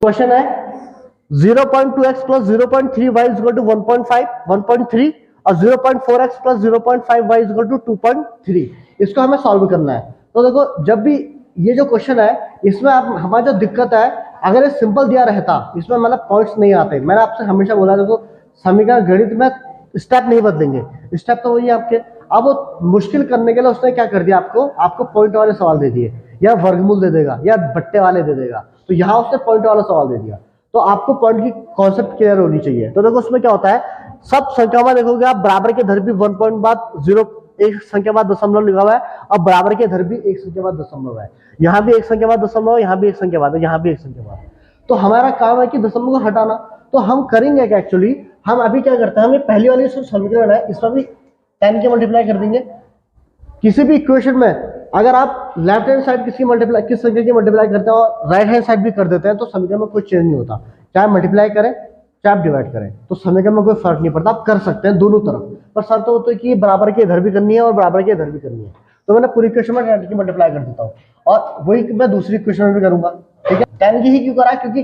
Question है 0.2x plus 0.3y is equal to 1.5 1.3 और 0.4x plus 0.5y is equal to 2.3। इसको हमें solve करना है। तो देखो जब भी ये जो क्वेश्चन है इसमें आप हमारा जो दिक्कत है, अगर ये सिंपल दिया रहता इसमें मतलब पॉइंट्स नहीं आते। मैंने आपसे हमेशा बोला देखो समीकरण गणित में स्टेप नहीं बदलेंगे, स्टेप तो वही है आपके। अब वो मुश्किल करने के लिए उसने क्या कर दिया, आपको पॉइंट वाले सवाल दे दिए, या वर्गमूल दे देगा या बट्टे वाले दे देगा। तो यहाँ उसने पॉइंट वाला सवाल दे दिया। तो आपको पॉइंट की कॉन्सेप्ट क्लियर होनी चाहिए। तो देखो उसमें क्या होता है, सब संख्या में देखोगे आप बराबर के इधर भी 1 पॉइंट बाद 0 एक संख्या बाद दशमलव लिखा हुआ है, और बराबर के इधर भी एक संख्या बाद दशमलव है, यहाँ भी एक संख्या बाद दशमलव है, यहाँ भी एक संख्या बाद है, यहाँ भी एक संख्या बाद। तो हमारा काम है कि दशमलव को हटाना। तो हम करेंगे क्या, एक्चुअली हम अभी क्या करते हैं, हमें पहली वाली समीकरण है इसमें भी 10 के मल्टीप्लाई कर देंगे। किसी भी इक्वेशन में अगर आप लेफ्ट हैंड साइड किस संख्या की मल्टीप्लाई करते हैं और राइट हैंड साइड भी कर देते हैं तो समीकरण में कोई चेंज नहीं होता, चाहे मल्टीप्लाई करें चाहे आप डिवाइड करें, तो समीकरण में कोई फर्क नहीं पड़ता। आप कर सकते हैं दोनों तरफ, पर शर्त तो होती है कि बराबर के इधर भी करनी है और बराबर के इधर भी करनी है। तो मैंने पूरी इक्वेशन में 10 की मल्टीप्लाई कर देता हूँ और वही मैं दूसरी इक्वेशन में भी करूंगा। ठीक है, 10 की ही क्यों करा, क्योंकि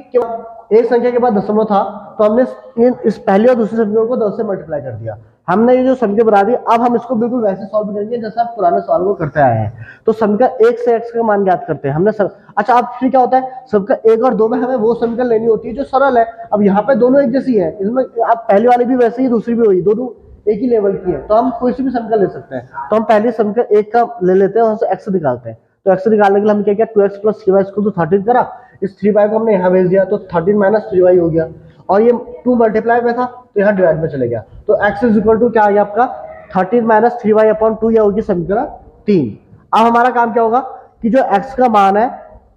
एक संख्या के बाद दशमलव था तो हमने इस पहली और दूसरी संख्या को 10 से मल्टीप्लाई कर दिया। हमने ये जो संख्या बना दी, अब हम इसको बिल्कुल वैसे सॉल्व करेंगे जैसे आप पुराने सवाल को करते आए हैं। तो समीकरण 1 से x का मान ज्ञात करते हैं हमने अच्छा अब फिर क्या होता है, समीकरण 1 और 2 में हमें वो समीकरण लेनी होती है जो सरल है। अब यहाँ पे दोनों एक जैसी है, इसमें आप पहली वाली भी वैसे ही दूसरी भी वही, दोनों एक ही लेवल की है, तो हम कोई सी भी समीकरण ले सकते हैं। तो हम पहले समीकरण 1 का ले लेते हैं, वहां से x निकालते हैं। तो x निकालने के लिए हम क्या किया, 2x प्लस 3y को 13 करा, इस 3y को हमने यहाँ भेज दिया तो 13 माइनस 3y हो गया, और ये 2 मल्टीप्लाई में था तो यहाँ डिवाइड में चले गया। तो x इज इक्वल टू क्या आ गया आपका 13 माइनस 3y अपॉन 2, या होगी समीकरण 3। अब हमारा काम क्या होगा कि जो x का मान है,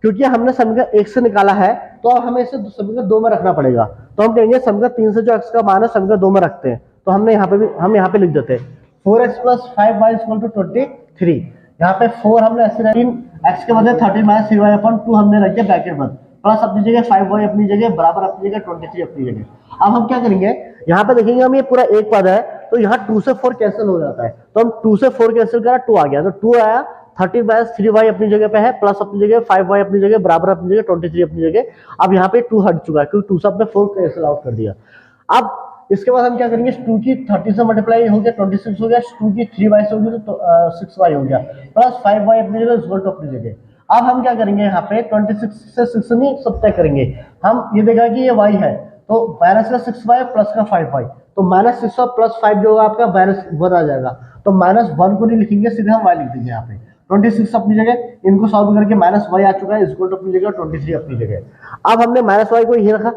क्योंकि हमने समीकरण 1 से निकाला है तो अब हमें इसे समीकरण 2 में रखना पड़ेगा। तो हम कहेंगे समीकरण 3 से जो x का मान है समीकरण 2 में रखते हैं। तो हमने हम यहाँ पे लिख देते हैं 4x plus 5y equal to 23। यहाँ पे 4 हमने ऐसे x के बदले 13 माइनस 3y अपॉन 2 हमने रख दिया ब्रैकेट बंद, प्लस अपनी जगह 5y अपनी जगह बराबर अपनी जगह 23 अपनी जगह। अब हम क्या करेंगे, यहाँ पे देखेंगे हम ये पूरा एक पद है तो यहाँ 2 से 4 कैंसिल हो जाता है, तो हम 2 से 4 कैंसिल करा 2 आ गया, तो 2 आया, 13 माइनस 3y अपनी जगह पे है, प्लस अपनी जगह 5y अपनी जगह बराबर अपनी जगह 23 अपनी जगह। अब यहाँ पे 2 हट चुका है क्योंकि 2 से अपने 4 कैंसिल आउट कर दिया। अब इसके बाद हम क्या करेंगे, 2 की 30 से मल्टीप्लाई हो गया 26 हो गया, 2 की 3y से होगी तो 6y हो गया, प्लस 5y अपनी जगह इक्वल टू अपनी जगह। अब हम क्या करेंगे, यहाँ पे 26 से 6 नहीं सब्ट्रैक्ट करेंगे, हम ये देखा कि ये y है तो माइनस का 6y प्लस का 5y, तो माइनस 6 और प्लस 5 जो होगा आपका माइनस 1 आ जाएगा। तो माइनस 1 को नहीं लिखेंगे, सीधे हम y लिख देंगे यहाँ पे 26 अपनी जगह, इनको सॉल्व करके माइनस y आ चुका है इक्वल टू अपनी जगह 23 अपनी जगह। अब हमने माइनस y को यही रखा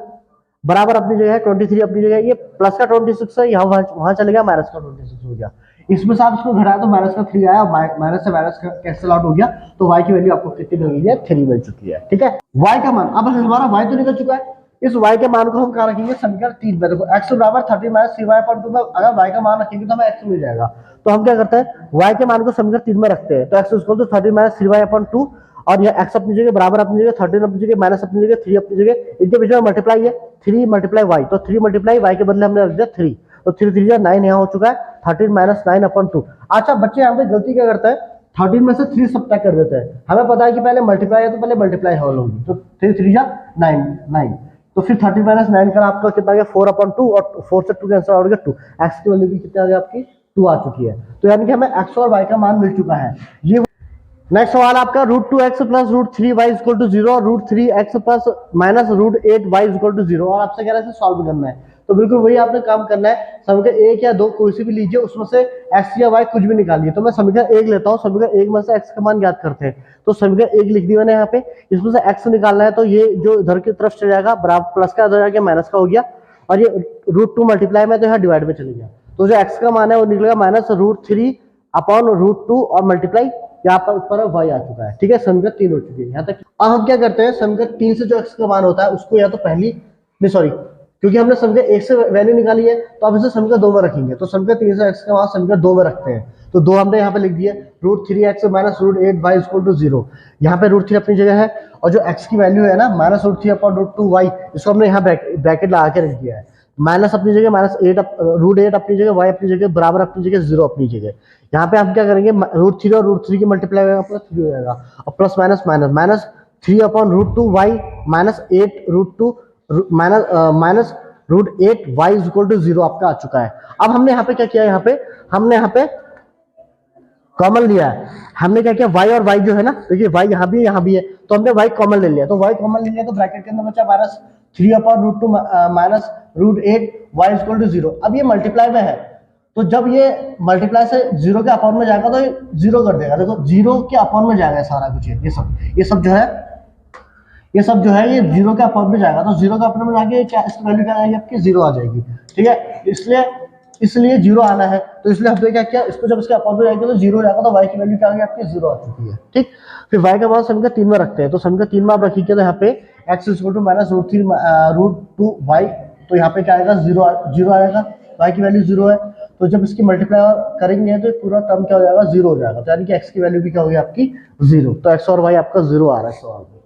बराबर अपनी जगह है, 23 अपनी जगह, ये प्लस का 26 है यहाँ वहां चले गया, माइनस का 26 हो गया। इसमें से आप इसको घटाया तो माइनस का 3 आया, माइनस से माइनस कैंसिल आउट हो गया, तो y की वैल्यू आपको कितनी मिल गई है, 3 मिल चुकी है। ठीक है, y का मान अब हमारा y तो निकल चुका है, इस y के मान को हम कहाँ रखेंगे, समीकरण 3 में। देखो x बराबर 13 माइनस 3y अपॉन 2 में अगर y का मान रखेंगे तो हमें x मिल जाएगा। तो हम क्या करते हैं, y के मान को समीकरण 3 में रखते हैं, तो x equal to 13 minus 3y upon 2, और यह x अपनी जगह बराबर अपनी जगह 13 अपनी जगह माइनस अपनी जगह 3 अपनी जगह, इनके बीच में मल्टीप्लाई है 3 मल्टीप्लाई y, तो 3 मल्टीप्लाई y के बदले हमने रख दिया 3, तो 3 3 9 यहाँ हो चुका है, 13 माइनस 9 अपॉन 2। अच्छा बच्चे यहाँ पे गलती क्या करते हैं, 13 में से 3 सब्ट्रैक्ट कर देते हैं। हमें पता है कि पहले मल्टीप्लाई है तो पहले मल्टीप्लाई होल होगी, तो 3 3 9, तो फिर 13 माइनस 9 का आपका कितना गया 4 अपॉन 2, और 4 से 2 कैंसिल आउट गया 2, x की वैल्यू भी कितनी आ गई आपकी 2 आ चुकी है। तो यानी कि हमें x और y का मान मिल चुका है। ये नेक्स्ट सवाल आपका √2x plus √3y equal to 0 और √3x plus minus √8y equal to 0, और आपसे कह रहा है सॉल्व करना है। तो बिल्कुल वही आपने काम करना है, समीकरण 1 या 2 कोई सी भी लीजिए, उसमें से x या y कुछ भी निकालिए। तो मैं समीकरण 1 लेता हूँ, समीकरण 1 में से x का मान ज्ञात करते हैं, तो समीकरण 1 लिख दिया मैंने यहाँ पे, इसमें से x निकालना है, तो ये जो इधर की तरफ चले जाएगा बराबर प्लस का, इधर जाके माइनस का हो गया, और ये √2 मल्टीप्लाई में तो यहाँ डिवाइड में चले गया, तो जो x का मान है वो निकलेगा माइनस √3 अपॉन √2 और मल्टीप्लाई यहाँ पर ऊपर y आ चुका है। ठीक है, समीकरण 3 हो चुकी है यहाँ तक। अब हम क्या करते हैं, समीकरण 3 से जो x का मान होता है उसको या तो पहली नहीं सॉरी क्योंकि हमने समीकरण 1 से वैल्यू निकाली है तो अब इसे समीकरण 2 में रखेंगे, तो समीकरण 3 से x का मान समीकरण 2 में रखते हैं। तो 2 हमने यहाँ पे लिख दिया, √3x minus √8y equal to 0, यहाँ पे √3 अपनी जगह है, और जो x की वैल्यू है ना माइनस √3 अपॉन √2y, इसको हमने यहाँ ब्रैकेट लगा के रख दिया है, माइनस अपनी जगह माइनस √8 अपनी जगह, y अपनी जगह बराबर अपनी जगह 0 अपनी जगह। यहाँ पे हम क्या करेंगे, √3 और √3 की मल्टीप्लाई 3 हो जाएगा, और plus minus minus minus 3/√2y minus 8√2 minus √8y is equal to 0 आपका आ चुका है। अब हमने यहाँ पे क्या किया, हमने यहाँ पे कॉमन लिया है। हमने क्या किया, y और y जो है ना, देखिए y यहाँ भी है यहाँ भी है, तो हमने y कॉमन ले लिया, तो y कॉमन ले लिया तो ब्रैकेट के अंदर बचा minus 3/√2 minus √8y is equal to 0। अब ये मल्टीप्लाई में है, तो जब ये मल्टीप्लाई से 0 के अपॉन में जाएगा तो ये 0 कर देगा। देखो 0 के अपॉन में जाएगा सारा कुछ, ये सब जो है ये 0 के अपॉन में जाएगा, तो 0 के अपॉन में जाके क्या इसकी वैल्यू क्या आएगी आपकी, 0 आ जाएगी। ठीक है, इसलिए 0 आना है, तो इसलिए हमने क्या किया, इसको जब इसके अपॉन में जाएगा तो 0 हो जाएगा, तो y की वैल्यू क्या आ गई आपकी, 0 आ चुकी है। ठीक, फिर y का मान समीकरण 3 में रखते हैं, तो समीकरण 3 में आप रखिए तो यहाँ पे x is equal to minus √2y, तो यहाँ पे क्या आएगा, 0 आएगा, y की वैल्यू 0 है, तो जब इसकी मल्टीप्लाई करेंगे तो पूरा टर्म क्या हो जाएगा, 0 हो जाएगा, तो यानी कि x की वैल्यू भी क्या होगी आपकी 0, तो x और y आपका 0 आ रहा है सवाल में।